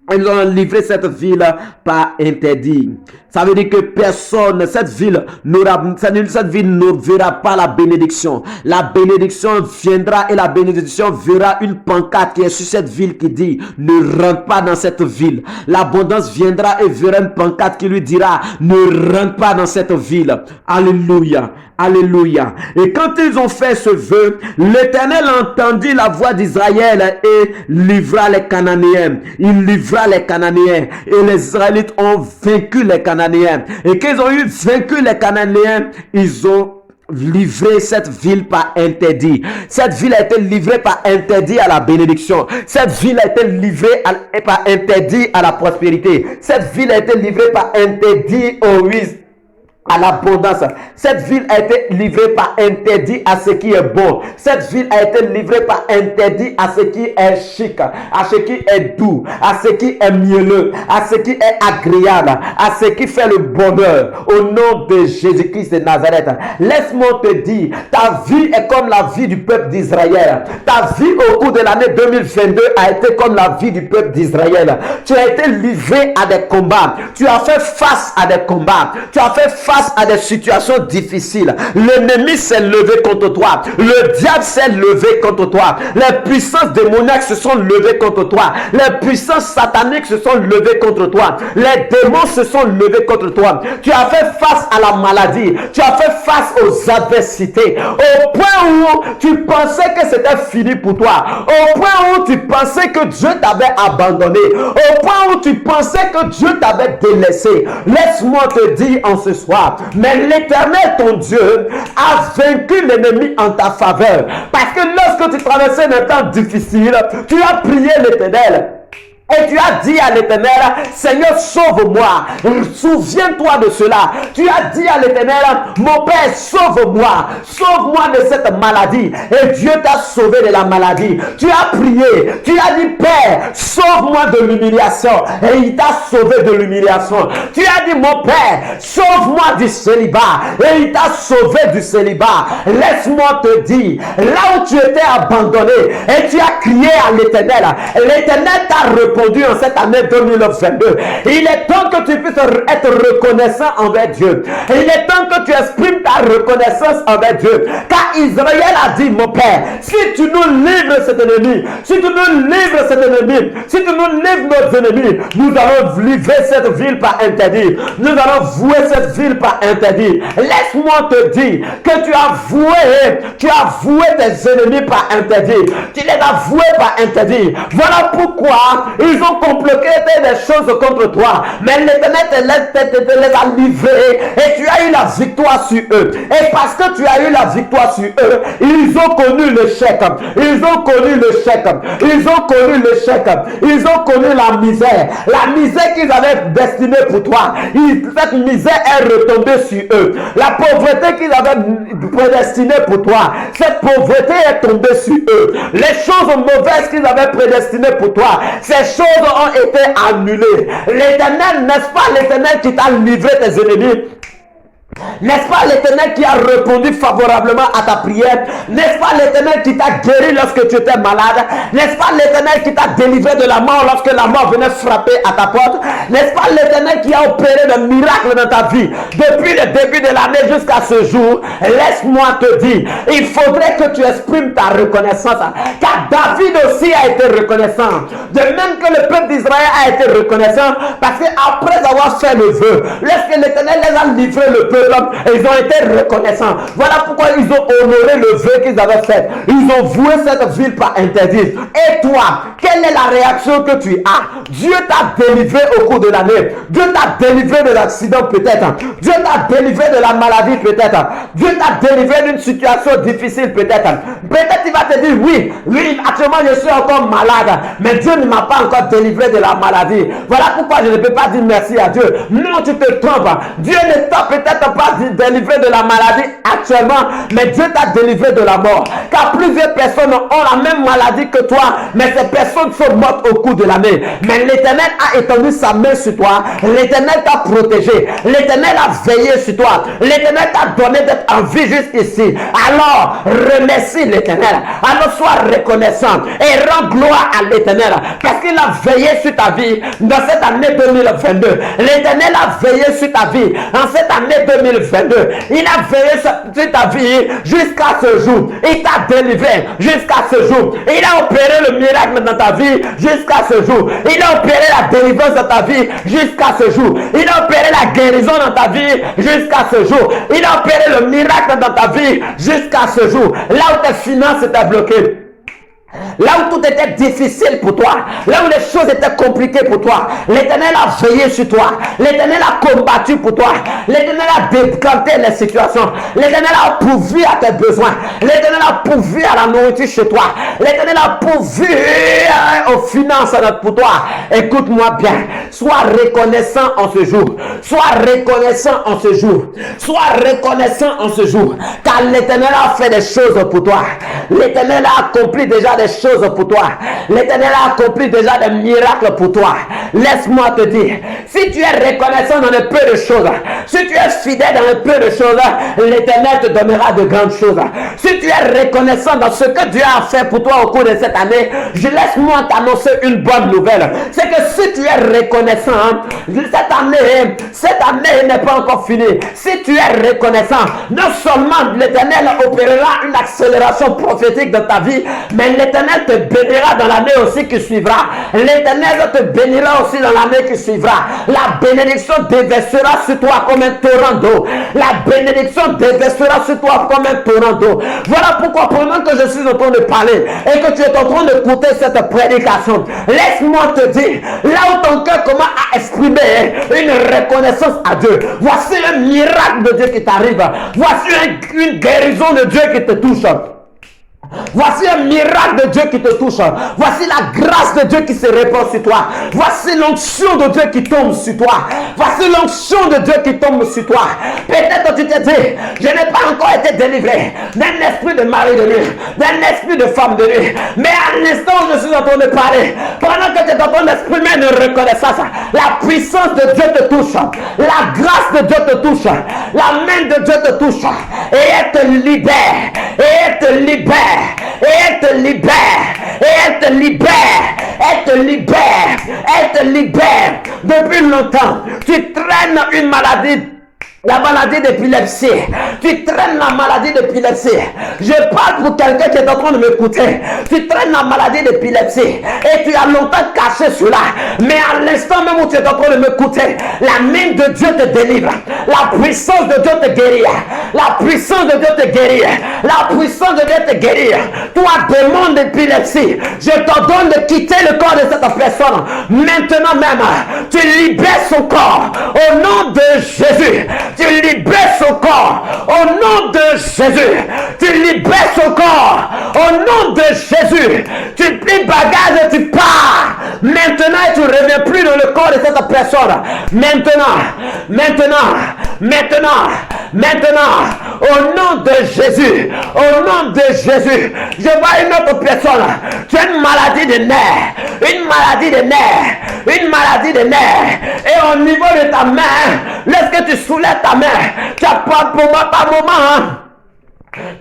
Et nous allons livrer cette ville par interdit. Ça veut dire que personne, cette ville ne verra pas la bénédiction. La bénédiction viendra et la bénédiction verra une pancarte qui est sur cette ville qui dit ne rentre pas dans cette ville. L'abondance viendra et verra une pancarte qui lui dira ne rentre pas dans cette ville. Alléluia. Alléluia. Et quand ils ont fait ce vœu, l'Éternel entendit la voix d'Israël et livra les Cananéens. Il livra les Cananéens et les Israélites ont vaincu les Cananéens. Et qu'ils ont eu vaincu les Cananéens, ils ont livré cette ville par interdit. Cette ville a été livrée par interdit à la bénédiction. Cette ville a été livrée par interdit à la prospérité. Cette ville a été livrée par interdit au risque, à l'abondance. Cette ville a été livrée par interdit à ce qui est bon. Cette ville a été livrée par interdit à ce qui est chic, à ce qui est doux, à ce qui est mielleux, à ce qui est agréable, à ce qui fait le bonheur. Au nom de Jésus-Christ de Nazareth, laisse-moi te dire, ta vie est comme la vie du peuple d'Israël. Ta vie au cours de l'année 2022 a été comme la vie du peuple d'Israël. Tu as été livré à des combats. Tu as fait face à des combats. Tu as fait face à des situations difficiles. L'ennemi s'est levé contre toi. Le diable s'est levé contre toi. Les puissances démoniaques se sont levées contre toi. Les puissances sataniques se sont levées contre toi. Les démons se sont levés contre toi. Tu as fait face à la maladie. Tu as fait face aux adversités. Au point où tu pensais que c'était fini pour toi. Au point où tu pensais que Dieu t'avait abandonné. Au point où tu pensais que Dieu t'avait délaissé. Laisse-moi te dire en ce soir, mais l'Éternel, ton Dieu, a vaincu l'ennemi en ta faveur. Parce que lorsque tu traversais un temps difficile, tu as prié l'Éternel. Et tu as dit à l'Éternel, Seigneur, sauve-moi. Souviens-toi de cela. Tu as dit à l'Éternel, mon Père, sauve-moi. Sauve-moi de cette maladie. Et Dieu t'a sauvé de la maladie. Tu as prié. Tu as dit, Père, sauve-moi de l'humiliation. Et il t'a sauvé de l'humiliation. Tu as dit, mon Père, sauve-moi du célibat. Et il t'a sauvé du célibat. Laisse-moi te dire, là où tu étais abandonné et tu as crié à l'Éternel, l'Éternel t'a répondu en cette année 2022. Il est temps que tu puisses être reconnaissant envers Dieu. Il est temps que tu exprimes ta reconnaissance envers Dieu. Car Israël a dit, mon Père, si tu nous livres cet ennemi, si tu nous livres cet ennemi, si tu nous livres nos ennemis, nous allons livrer cette ville par interdit. Nous allons vouer cette ville par interdit. Laisse-moi te dire que tu as voué tes ennemis par interdit. Tu les as voués par interdit. Voilà pourquoi Ils ont comploté des choses contre toi. Mais l'Éternel te les a livrés. Et tu as eu la victoire sur eux. Et parce que tu as eu la victoire sur eux, ils ont connu l'échec. Ils ont connu l'échec. Ils ont connu l'échec. Ils ont connu la misère. La misère qu'ils avaient destinée pour toi. Cette misère est retombée sur eux. La pauvreté qu'ils avaient prédestinée pour toi. Cette pauvreté est tombée sur eux. Les choses mauvaises qu'ils avaient prédestinées pour toi. Ces choses ont été annulées. L'Éternel, n'est-ce pas l'Éternel qui t'a livré tes ennemis? N'est-ce pas l'Éternel qui a répondu favorablement à ta prière? N'est-ce pas l'Éternel qui t'a guéri lorsque tu étais malade? N'est-ce pas l'Éternel qui t'a délivré de la mort lorsque la mort venait frapper à ta porte? N'est-ce pas l'Éternel qui a opéré de miracles dans ta vie depuis le début de l'année jusqu'à ce jour? Laisse-moi te dire, il faudrait que tu exprimes ta reconnaissance, car David aussi a été reconnaissant, de même que le peuple d'Israël a été reconnaissant, parce qu'après avoir fait le vœu, lorsque l'Éternel les a livré le peuple, ils ont été reconnaissants. Voilà pourquoi ils ont honoré le vœu qu'ils avaient fait. Ils ont voué cette ville par interdit. Et toi, quelle est la réaction que tu as? Dieu t'a délivré au cours de l'année. Dieu t'a délivré de l'accident peut-être. Dieu t'a délivré de la maladie peut-être. Dieu t'a délivré d'une situation difficile peut-être. Peut-être il va te dire oui, actuellement je suis encore malade, mais Dieu ne m'a pas encore délivré de la maladie. Voilà pourquoi je ne peux pas dire merci à Dieu. Non, tu te trompes. Dieu ne t'a peut-être pas délivré de la maladie actuellement, mais Dieu t'a délivré de la mort. Car plusieurs personnes ont la même maladie que toi, mais ces personnes sont mortes au cours de l'année. Mais l'Éternel a étendu sa main sur toi. L'Éternel t'a protégé. L'Éternel a veillé sur toi. L'Éternel t'a donné d'être en vie jusqu'ici. Alors, remercie l'Éternel. Alors, sois reconnaissant et rends gloire à l'Éternel parce qu'il a veillé sur ta vie dans cette année 2022. L'Éternel a veillé sur ta vie en cette année 2022. Il a veillé sur ta vie jusqu'à ce jour. Il t'a délivré jusqu'à ce jour. Il a opéré le miracle dans ta vie jusqu'à ce jour. Il a opéré la délivrance dans ta vie jusqu'à ce jour. Il a opéré la guérison dans ta vie jusqu'à ce jour. Il a opéré le miracle dans ta vie jusqu'à ce jour. Là où tes finances étaient bloquées, là où tout était difficile pour toi, là où les choses étaient compliquées pour toi, l'Éternel a veillé sur toi. L'Éternel a combattu pour toi. L'Éternel a décanté les situations. L'Éternel a pourvu à tes besoins. L'Éternel a pourvu à la nourriture chez toi. L'Éternel a pourvu aux finances pour toi. Écoute-moi bien. Sois reconnaissant en ce jour. Sois reconnaissant en ce jour. Sois reconnaissant en ce jour. Car l'Éternel a fait des choses pour toi. L'Éternel a accompli déjà des choses pour toi. L'Éternel a accompli déjà des miracles pour toi. Laisse-moi te dire, si tu es reconnaissant dans le peu de choses, si tu es fidèle dans le peu de choses, l'Éternel te donnera de grandes choses. Si tu es reconnaissant dans ce que Dieu a fait pour toi au cours de cette année, laisse-moi t'annoncer une bonne nouvelle. C'est que si tu es reconnaissant, cette année n'est pas encore finie. Si tu es reconnaissant, non seulement l'Éternel opérera une accélération prophétique dans ta vie, mais l'Éternel te bénira dans l'année aussi qui suivra. L'Éternel te bénira aussi dans l'année qui suivra. La bénédiction déversera sur toi comme un torrent d'eau. La bénédiction déversera sur toi comme un torrent d'eau. Voilà pourquoi pendant que je suis en train de parler et que tu es en train d'écouter cette prédication, laisse-moi te dire, là où ton cœur commence à exprimer une reconnaissance à Dieu, voici un miracle de Dieu qui t'arrive. Voici une guérison de Dieu qui te touche. Voici un miracle de Dieu qui te touche. Voici la grâce de Dieu qui se répand sur toi. Voici l'onction de Dieu qui tombe sur toi. Voici l'onction de Dieu qui tombe sur toi. Peut-être tu te dis, je n'ai pas encore été délivré d'un esprit de mari de nuit, d'un esprit de femme de nuit. Mais à l'instant où je suis en train de parler, pendant que tu es en train d'exprimer une reconnaissance, la puissance de Dieu te touche. La grâce de Dieu te touche. La main de Dieu te touche. Et elle te libère. Et elle te libère. Et elle te libère. Et elle te libère. Elle te libère. Elle te libère. Depuis longtemps, tu traînes une maladie La maladie d'épilepsie. Tu traînes la maladie d'épilepsie. Je parle pour quelqu'un qui est en train de m'écouter. Tu traînes la maladie d'épilepsie. Et tu as longtemps caché cela. Mais à l'instant même où tu es en train de m'écouter, la main de Dieu te délivre. La puissance de Dieu te guérit. La puissance de Dieu te guérit. La puissance de Dieu te guérit. Toi, démon d'épilepsie, je t'ordonne de quitter le corps de cette personne. Maintenant même, tu libères son corps. Au nom de Jésus. Tu libères son corps au nom de Jésus. Tu libères son corps au nom de Jésus. Tu plies bagage et tu pars. Maintenant, tu ne reviens plus dans le corps de cette personne. Maintenant, au nom de Jésus, au nom de Jésus, je vois une autre personne. Tu as une maladie de nerfs, une maladie de nerfs, une maladie de nerfs. Et au niveau de ta main, lorsque tu soulèves ta main, tu as par moment,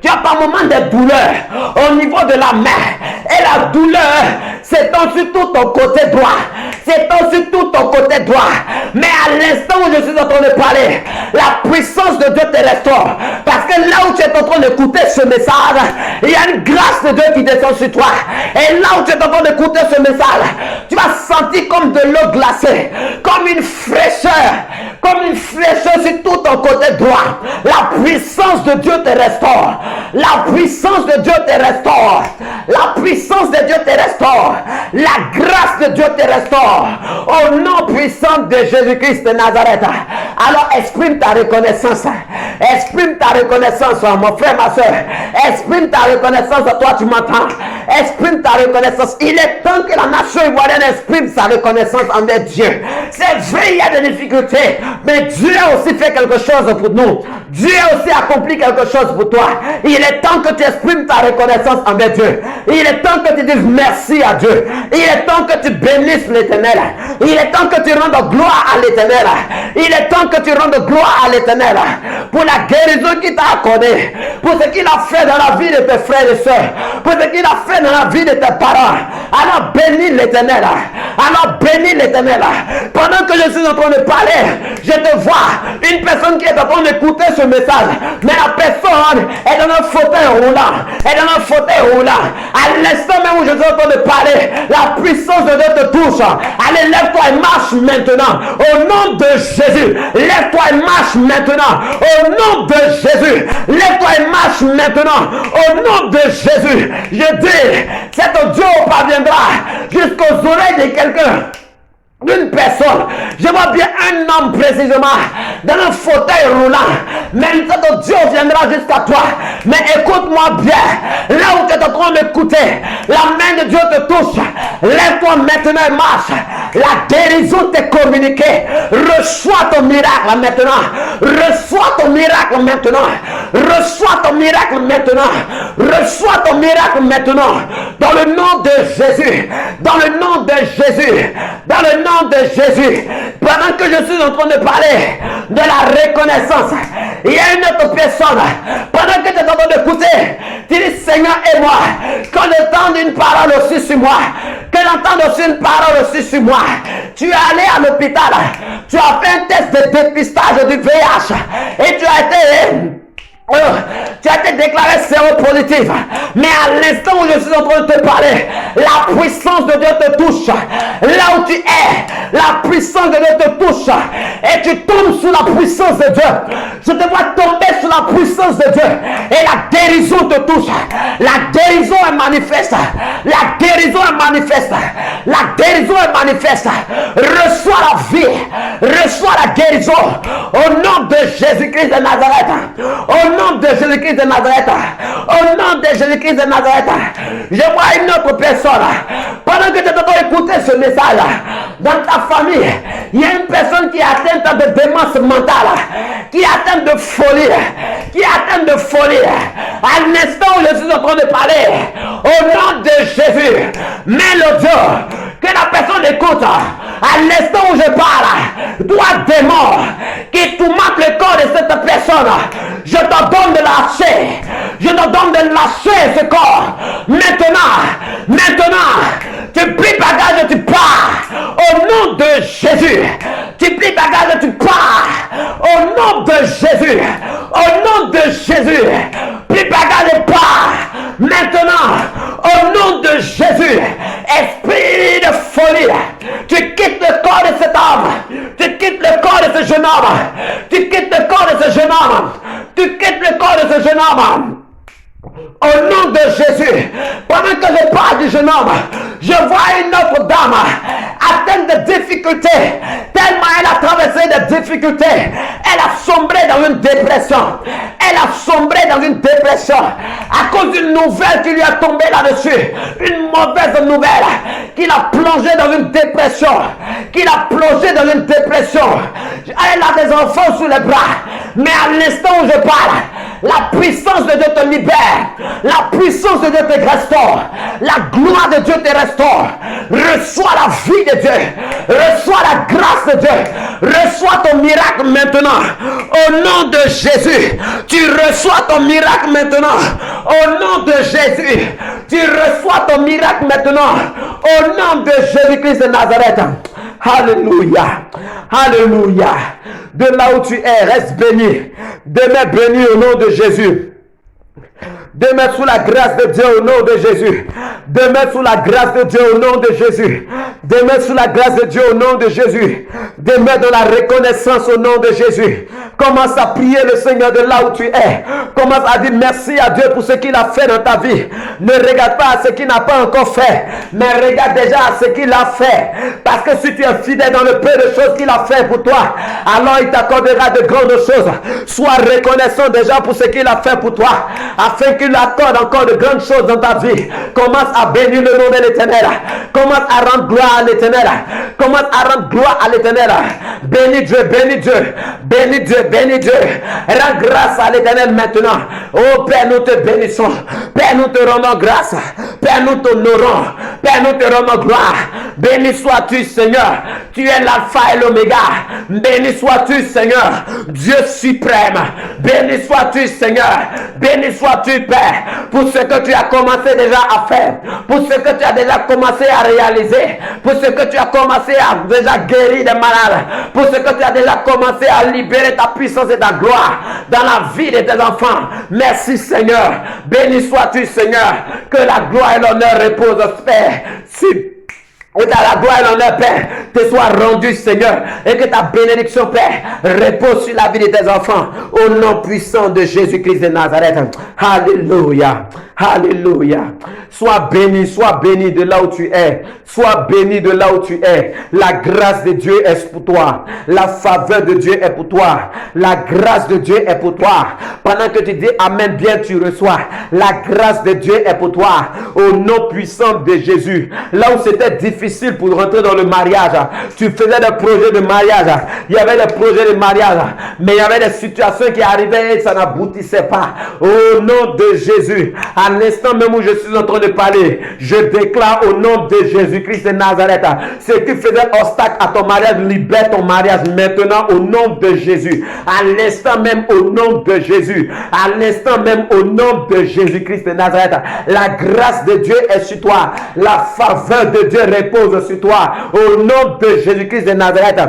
tu as par moment des douleurs au niveau de la main. Et la douleur s'étend sur tout ton côté droit. S'étend sur tout ton côté droit. Mais à l'instant où je suis en train de parler, la puissance de Dieu te restaure. Parce que là où tu es en train d'écouter ce message, il y a une grâce de Dieu qui descend sur toi. Et là où tu es en train d'écouter ce message, tu vas sentir comme de l'eau glacée, comme une fraîcheur sur tout ton côté droit. La puissance de Dieu te restaure. La puissance de Dieu te restaure. La puissance de Dieu te restaure. La grâce de Dieu te restaure. Au nom puissant de Jésus-Christ de Nazareth. Alors exprime ta reconnaissance. Exprime ta reconnaissance, mon frère, ma soeur. Exprime ta reconnaissance, toi tu m'entends. Exprime ta reconnaissance. Il est temps que la nation ivoirienne exprime sa reconnaissance envers Dieu. C'est vrai, il y a des difficultés, mais Dieu a aussi fait quelque chose pour nous. Dieu a aussi accompli quelque chose pour toi. Il est temps que tu exprimes ta reconnaissance envers Dieu. Il est temps que tu dises merci à Dieu. Il est temps que tu bénisses l'Éternel. Il est temps que tu rendes gloire à l'Éternel. Il est temps que tu rendes gloire à l'Éternel pour la guérison qu'il t'a accordée, pour ce qu'il a fait dans la vie de tes frères et sœurs, pour ce qu'il a fait dans la vie de tes parents. Alors bénis l'Éternel. Alors bénis l'Éternel. Pendant que je suis en train de parler, je te vois une personne qui est en train d'écouter ce message, mais la personne est dans un fauteuil roulant. Elle est dans un fauteuil roulant. À l'instant même où je suis en train de parler, la puissance de Dieu te touche. Allez, lève-toi et marche maintenant. Au nom de Jésus, lève-toi et marche maintenant. Au nom de Jésus, lève-toi et marche maintenant. Au nom de Jésus, je dis, cet audio parviendra jusqu'aux oreilles de quelqu'un. D'une personne, je vois bien un homme précisément dans un fauteuil roulant. Même cet Dieu viendra jusqu'à toi. Mais écoute-moi bien, là où tu es en train d'écouter, la main de Dieu te touche. Lève-toi maintenant et marche. La guérison t'est communiquée. Reçois ton miracle maintenant. Reçois ton miracle maintenant. Reçois ton miracle maintenant. Reçois ton miracle maintenant. Dans le nom de Jésus. Dans le nom de Jésus. Dans le nom de Jésus. Pendant que je suis en train de parler de la reconnaissance, il y a une autre personne. Pendant que tu es en train d'écouter, tu dis Seigneur et moi, qu'on entende une parole aussi sur moi, que j'entende aussi une parole aussi sur moi. Tu es allé à l'hôpital, tu as fait un test de dépistage du VIH et tu as été déclaré séropositif. Mais à l'instant où je suis en train de te parler, la puissance de Dieu te touche. Là où tu es, la puissance de Dieu te touche. Et tu tombes sous la puissance de Dieu. Je te vois tomber sous la puissance de Dieu. Et la guérison te touche. La guérison est manifeste. La guérison est manifeste. La guérison est manifeste. Reçois la vie. Reçois la guérison. Au nom de Jésus-Christ de Nazareth. Au nom de Jésus-Christ de Nazareth. Au nom de Jésus-Christ de Nazareth. Je vois une autre personne. Pendant que tu es en train d'écouter ce message, dans ta famille, il y a une personne qui est atteinte de démence mentale, qui est atteinte de folie, qui est atteinte de folie. À l'instant où je suis en train de parler, au nom de Jésus, mets l'audio, que la personne écoute. À l'instant où je parle, toi démon qui tourmente le corps de cette personne, je te donne de lâcher. Je te donne de lâcher ce corps. Maintenant, tu plies bagage et tu pars. Au nom de Jésus. Tu plies bagage et tu pars. Au nom de Jésus, au nom de Jésus, plus bagarre pas. Maintenant, au nom de Jésus, esprit de folie, tu quittes le corps de cet homme, tu quittes le corps de ce jeune homme, tu quittes le corps de ce jeune homme, tu quittes le corps de ce jeune homme. Au nom de Jésus, pendant que je parle du jeune homme, je vois une autre dame atteinte de difficultés, tellement elle a traversé des difficultés, elle a sombré dans une dépression, elle a sombré dans une dépression à cause d'une nouvelle qui lui a tombé là-dessus, une mauvaise nouvelle qui l'a plongé dans une dépression, qui l'a plongé dans une dépression. Elle a des enfants sous les bras, mais à l'instant où je parle, la puissance de Dieu te libère. La puissance de Dieu te restaure. La gloire de Dieu te restaure. Reçois la vie de Dieu. Reçois la grâce de Dieu. Reçois ton miracle maintenant. Au nom de Jésus, tu reçois ton miracle maintenant. Au nom de Jésus, tu reçois ton miracle maintenant. Au nom de Jésus-Christ de Nazareth. Alléluia. Alléluia. De là où tu es, reste béni. Demeure béni au nom de Jésus. Demeure sous la grâce de Dieu au nom de Jésus. Demeure sous la grâce de Dieu au nom de Jésus. Demeure sous la grâce de Dieu au nom de Jésus. Demeure dans la reconnaissance au nom de Jésus. Commence à prier le Seigneur de là où tu es. Commence à dire merci à Dieu pour ce qu'il a fait dans ta vie. Ne regarde pas à ce qu'il n'a pas encore fait, mais regarde déjà à ce qu'il a fait. Parce que si tu es fidèle dans le peu de choses qu'il a fait pour toi, alors il t'accordera de grandes choses. Sois reconnaissant déjà pour ce qu'il a fait pour toi, afin qu'il accorde encore de grandes choses dans ta vie. Commence à bénir le nom de l'Éternel. Commence à rendre gloire à l'Éternel. Commence à rendre gloire à l'Éternel. Bénis Dieu, bénis Dieu, bénis Dieu, bénis Dieu. Rends grâce à l'Éternel maintenant. Oh Père, nous te bénissons. Père, nous te rendons grâce. Père, nous t'honorons. Père, nous te rendons gloire. Béni sois-tu, Seigneur. Tu es l'alpha et l'oméga. Béni sois-tu, Seigneur. Dieu suprême. Béni sois-tu, Seigneur. Béni sois-tu, Père, pour ce que tu as commencé déjà à faire, pour ce que tu as déjà commencé à réaliser, pour ce que tu as commencé à déjà guérir des malades, pour ce que tu as déjà commencé à libérer ta puissance et ta gloire dans la vie de tes enfants. Merci, Seigneur. Béni sois-tu, Seigneur. Que la gloire et l'honneur reposent, Père, et dans la gloire et l'honneur, Père, te soit rendu, Seigneur, et que ta bénédiction, Père, repose sur la vie de tes enfants, au nom puissant de Jésus-Christ de Nazareth. Alléluia. Alléluia. Sois béni de là où tu es. Sois béni de là où tu es. La grâce de Dieu est pour toi. La faveur de Dieu est pour toi. La grâce de Dieu est pour toi. Pendant que tu dis Amen, bien tu reçois. La grâce de Dieu est pour toi. Au nom puissant de Jésus. Là où c'était difficile pour rentrer dans le mariage, tu faisais des projets de mariage. Il y avait des projets de mariage. Mais il y avait des situations qui arrivaient et ça n'aboutissait pas. Au nom de Jésus. À l'instant même où je suis en train de parler, je déclare au nom de Jésus-Christ de Nazareth, ce qui faisait obstacle à ton mariage, libère ton mariage maintenant au nom de Jésus. À l'instant même au nom de Jésus. À l'instant même au nom de Jésus-Christ de Nazareth. La grâce de Dieu est sur toi. La faveur de Dieu repose sur toi. Au nom de Jésus-Christ de Nazareth.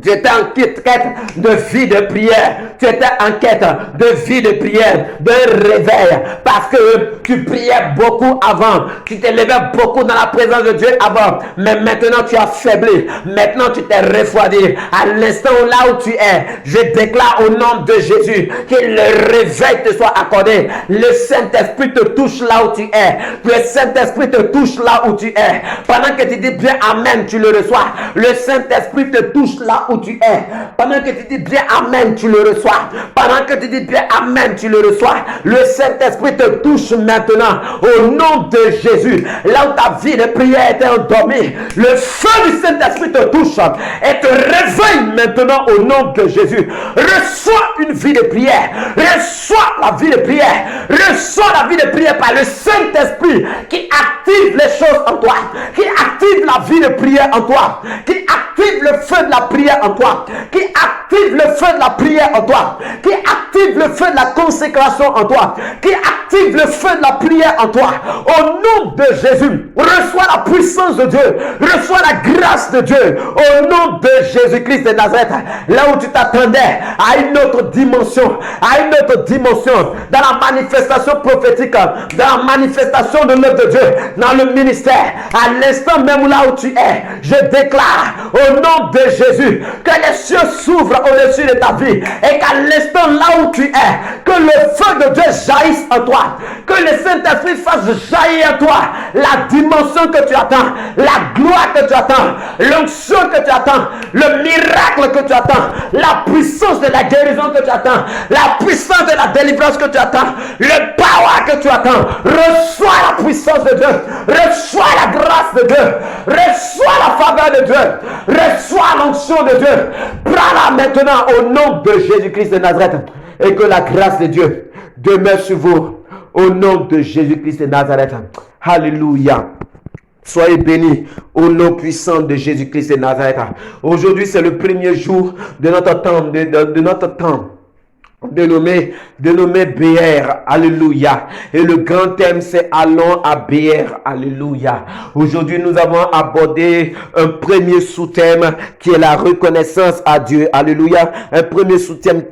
Tu étais en quête de vie de prière. Tu étais en quête de vie de prière, de réveil. Parce que tu priais beaucoup avant. Tu t'élevais beaucoup dans la présence de Dieu avant. Mais maintenant tu as faibli. Maintenant tu t'es refroidi. À l'instant là où tu es, je déclare au nom de Jésus que le réveil te soit accordé. Le Saint-Esprit te touche là où tu es. Le Saint-Esprit te touche là où tu es. Pendant que tu dis bien Amen, tu le reçois. Le Saint-Esprit te touche là où tu es. Pendant que tu dis bien Amen, tu le reçois. Pendant que tu dis bien Amen, tu le reçois. Le Saint-Esprit te touche maintenant. Au nom de Jésus. Là où ta vie de prière était endormie, le feu du Saint-Esprit te touche et te réveille maintenant au nom de Jésus. Reçois une vie de prière. Reçois la vie de prière. Reçois la vie de prière par le Saint-Esprit qui active les choses en toi. Qui active la vie de prière en toi. Qui active le feu de la prière en toi, qui active active le feu de la prière en toi, qui active le feu de la consécration en toi, qui active le feu de la prière en toi. Au nom de Jésus, reçois la puissance de Dieu, reçois la grâce de Dieu. Au nom de Jésus-Christ de Nazareth, là où tu t'attendais à une autre dimension, dans la manifestation prophétique, dans la manifestation de l'œuvre de Dieu, dans le ministère, à l'instant même là où tu es, je déclare au nom de Jésus que les cieux s'ouvrent au-dessus de ta vie et qu'à l'instant là où tu es, que le feu de Dieu jaillisse en toi, que le Saint-Esprit fasse jaillir en toi la dimension que tu attends, la gloire que tu attends, l'onction que tu attends, le miracle que tu attends, la puissance de la guérison que tu attends, la puissance de la délivrance que tu attends, le power que tu attends. Reçois la puissance de Dieu, reçois la grâce de Dieu, reçois la faveur de Dieu, reçois l'onction de Dieu. Prends-la maintenant au nom de Jésus-Christ de Nazareth, et que la grâce de Dieu demeure sur vous au nom de Jésus-Christ de Nazareth. Alléluia. Soyez bénis au nom puissant de Jésus-Christ de Nazareth. Aujourd'hui, c'est le premier jour de notre temps, dénommé BR, alléluia. Et le grand thème, c'est allons à BR, alléluia. Aujourd'hui, nous avons abordé un premier sous-thème qui est la reconnaissance à Dieu, alléluia. Un premier sous-thème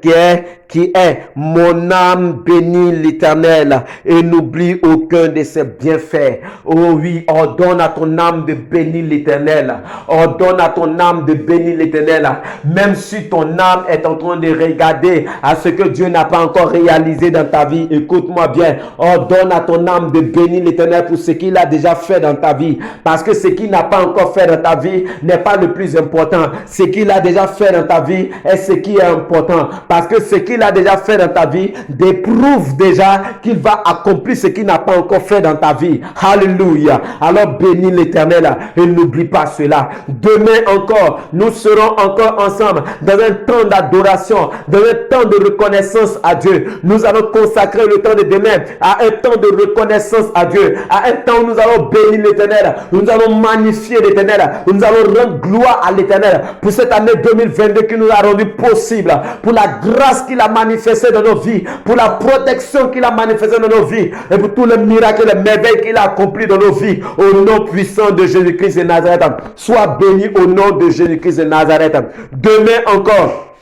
qui est mon âme bénit l'Éternel et n'oublie aucun de ses bienfaits. Oh oui, ordonne à ton âme de bénir l'Éternel. Ordonne à ton âme de bénir l'Éternel. Même si ton âme est en train de regarder à ce que Dieu n'a pas encore réalisé dans ta vie, écoute-moi bien. Ordonne à ton âme de bénir l'Éternel pour ce qu'il a déjà fait dans ta vie. Parce que ce qu'il n'a pas encore fait dans ta vie n'est pas le plus important. Ce qu'il a déjà fait dans ta vie est ce qui est important. Parce que ce qu'il a déjà fait dans ta vie déprouve déjà qu'il va accomplir ce qu'il n'a pas encore fait dans ta vie. Alléluia. Alors bénis l'Éternel et n'oublie pas cela. Demain encore, nous serons encore ensemble dans un temps d'adoration, dans un temps de reconnaissance à Dieu. Nous allons consacrer le temps de demain à un temps de reconnaissance à Dieu, à un temps où nous allons bénir l'Éternel, nous allons magnifier l'Éternel, nous allons rendre gloire à l'Éternel pour cette année 2022 qui nous a rendu possible, pour la grâce qu'il a manifestée dans nos vies, pour la protection qu'il a manifestée dans nos vies et pour tous les miracles et les merveilles qu'il a accomplis dans nos vies. Au nom puissant de Jésus-Christ de Nazareth, sois béni au nom de Jésus-Christ de Nazareth. Demain encore,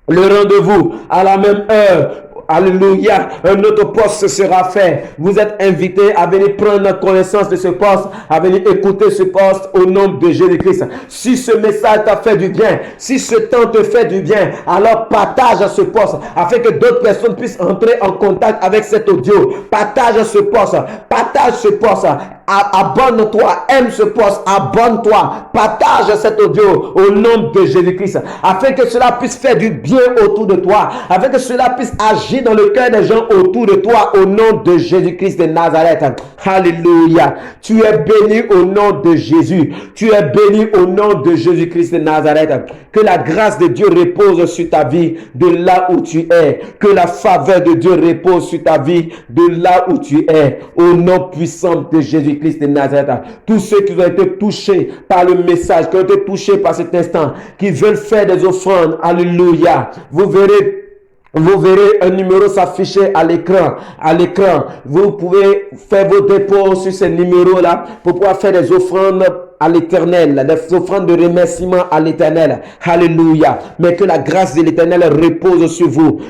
le rendez-vous à la même heure. Alléluia, un autre poste sera fait. Vous êtes invités à venir prendre connaissance de ce poste, à venir écouter ce poste au nom de Jésus-Christ. Si ce message t'a fait du bien, si ce temps te fait du bien, alors partage ce poste afin que d'autres personnes puissent entrer en contact avec cet audio. Partage ce poste, abonne-toi, aime ce poste, abonne-toi, partage cet audio au nom de Jésus-Christ afin que cela puisse faire du bien autour de toi, afin que cela puisse agir dans le cœur des gens autour de toi au nom de Jésus-Christ de Nazareth. Alléluia. Tu es béni au nom de Jésus. Tu es béni au nom de Jésus-Christ de Nazareth. Que la grâce de Dieu repose sur ta vie de là où tu es. Que la faveur de Dieu repose sur ta vie de là où tu es. Au nom puissant de Jésus-Christ de Nazareth. Tous ceux qui ont été touchés par le message, qui ont été touchés par cet instant, qui veulent faire des offrandes. Alléluia. Vous verrez un numéro s'afficher à l'écran. Vous pouvez faire vos dépôts sur ce numéro-là pour pouvoir faire des offrandes à l'Éternel, des offrandes de remerciement à l'Éternel. Alléluia. Mais que la grâce de l'Éternel repose sur vous.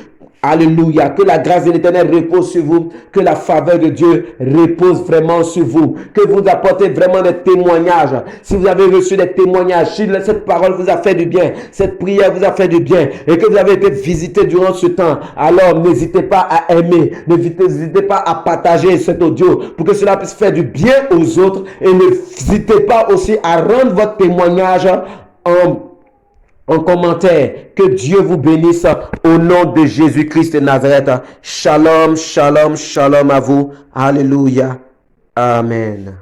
Alléluia. Que la grâce de l'Éternel repose sur vous. Que la faveur de Dieu repose vraiment sur vous. Que vous apportez vraiment des témoignages. Si vous avez reçu des témoignages, si cette parole vous a fait du bien, cette prière vous a fait du bien et que vous avez été visité durant ce temps, alors n'hésitez pas à aimer, n'hésitez pas à partager cet audio pour que cela puisse faire du bien aux autres et n'hésitez pas aussi à rendre votre témoignage en commentaire. Que Dieu vous bénisse au nom de Jésus-Christ de Nazareth. Shalom, shalom, shalom à vous. Alléluia. Amen.